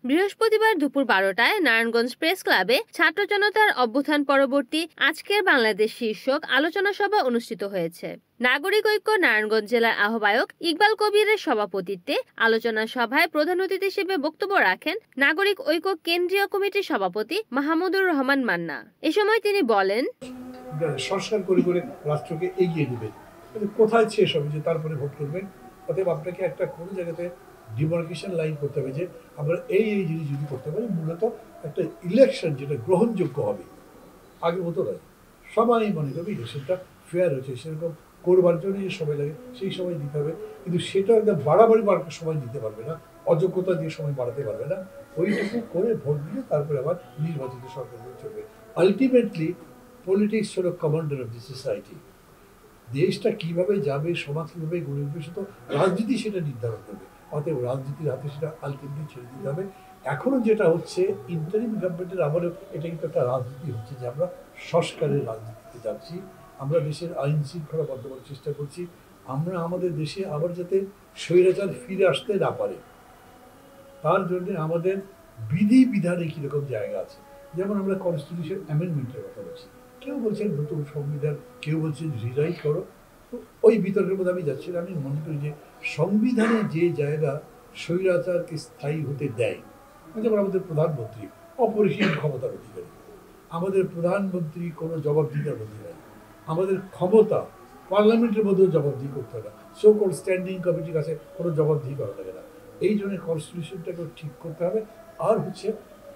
বৃহস্পতিবার দুপুর 12টায় নারায়ণগঞ্জ প্রেস ক্লাবে ছাত্র জনতার অভ্যুত্থান পরবর্তী আজকের বাংলাদেশ শীর্ষক আলোচনা সভা অনুষ্ঠিত হয়েছে। নাগরিক ঐক্য নারায়ণগঞ্জ জেলার আহ্বায়ক ইকবাল কবিরের সভাপতিত্বে আলোচনা সভায় প্রধান অতিথি হিসেবে বক্তব্য রাখেন নাগরিক ঐক্য কেন্দ্রীয় কমিটির সভাপতি মাহমুদুর রহমান মান্না। এ সময় তিনি বলেন, সংস্কার করে করে রাষ্ট্রকে এগিয়ে নেবেন, কোথায় শেষ হবে যে তারপরে ভোট করবেন। অতএব আপনাকে একটা কোনো জায়গাতে ডিমার্কেশন লাইন করতে হবে যে আমরা এই জিনিস যদি করতে পারি, মূলত একটা ইলেকশন যেটা গ্রহণযোগ্য হবে। আগের মতো নয়, সবাই মনে করবে ইলেকশনটা ফেয়ার হয়েছে, সেরকম করবার জন্য যে সময় লাগে সেই সময় দিতে হবে। কিন্তু সেটা একদম বাড়াবাড়ি সময় দিতে পারবে না, অযোগ্যতা দিয়ে সময় বাড়াতে পারবে না। ওইটুকু করে ভোট দিয়ে তারপরে আবার নির্বাচিত সরকার চলবে। আলটিমেটলি পলিটিক্স হলো কমান্ডার অফ দি সোসাইটি। দেশটা কিভাবে যাবে, সমাজ কিভাবে গড়ে উঠবে, সেটা রাজনীতি সেটা নির্ধারণ করবে। অতএব রাজনীতির হাতে সেটা আলটিমেটলি ছেড়ে দিতে হবে। এখনো যেটা হচ্ছে ইন্টারিম গভর্নমেন্টের আমলেও এটা কিন্তু একটা রাজনীতি হচ্ছে যে আমরা সংস্কারের রাজনীতিতে যাচ্ছি, আমরা দেশের আইন শৃঙ্খলা বদ্ধ করার চেষ্টা করছি, আমরা আমাদের দেশে আবার যাতে স্বৈরাচার ফিরে আসতে না পারে তার জন্য আমাদের বিধি বিধানে কীরকম জায়গা আছে। যেমন আমরা কনস্টিটিউশন অ্যামেন্ডমেন্টের কথা বলছি, কেউ বলছেন নতুন সংবিধান, কেউ বলছেন রিরাইট করো। তো ওই বিতর্কের মধ্যে আমি যাচ্ছি না। আমি মনে করি যে সংবিধানে যে জায়গা স্বৈরাচারকে স্থায়ী হতে দেয়, যেমন আমাদের প্রধানমন্ত্রী অপরিসীম ক্ষমতার অধিকারী, আমাদের প্রধানমন্ত্রী কোনো জবাবদিহিতার মধ্যে নেই, আমাদের ক্ষমতা পার্লামেন্টের মধ্যেও জবাবদিহি করতে হবে না, সো কল স্ট্যান্ডিং কমিটির কাছে কোনো জবাবদিহি করা লাগে না। এই জন্য কনস্টিটিউশনটাকে ঠিক করতে হবে। আর হচ্ছে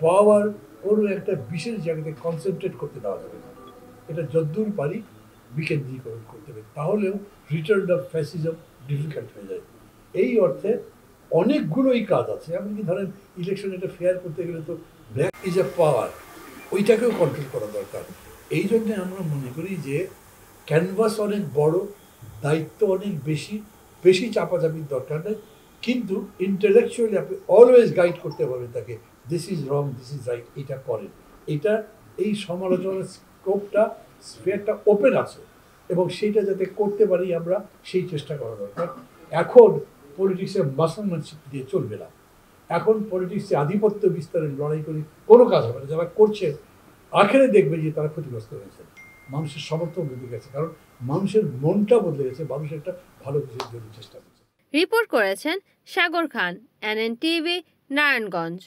পাওয়ার কোনো একটা বিশেষ জায়গাতে কনসেন্ট্রেট করতে দেওয়া যাবে না, এটা যদ্দূর পারি বিকেন্দ্রীকরণ করতে হবে, তাহলেও রিটার্ন অফ ফ্যাসিজম ডিফিকাল্ট হয়ে যায়। এই অর্থে অনেকগুলোই কাজ আছে। এমনকি ধরেন ইলেকশন এটা ফেয়ার করতে গেলে তো ব্ল্যাক ইজ এ পাওয়ার, ওইটাকেও কন্ট্রোল করা দরকার। এই জন্যে আমরা মনে করি যে ক্যানভাস অনেক বড়, দায়িত্ব অনেক বেশি, বেশি চাপাচাপির দরকার নেই, কিন্তু ইন্টেলেকচুয়ালি আপনি অলওয়েজ গাইড করতে পারবেন তাকে, this is wrong, this is right, এটা করেন। এটা এই সমালোচনার স্কোপটা, স্পেয়ারটা ওপেন আছে এবং সেইটা যাতে করতে পারি আমরা, সেই চেষ্টা করা দরকার। এখন পলিটিক্সের মাসলম্যানশিপ দিয়ে চলবে না, এখন পলিটিক্সে আধিপত্য বিস্তারের লড়াই করে কোনো কাজ হবে না। যারা করছে আখেরে দেখবে যে তারা ক্ষতিগ্রস্ত হয়েছে, মানুষের সমর্থন বেড়ে গেছে, কারণ মানুষের মনটা বদলে গেছে, মানুষ একটা ভালো কিছুর জন্য চেষ্টা করছে। রিপোর্ট করেছেন সাগর খান, NNTV, নারায়ণগঞ্জ।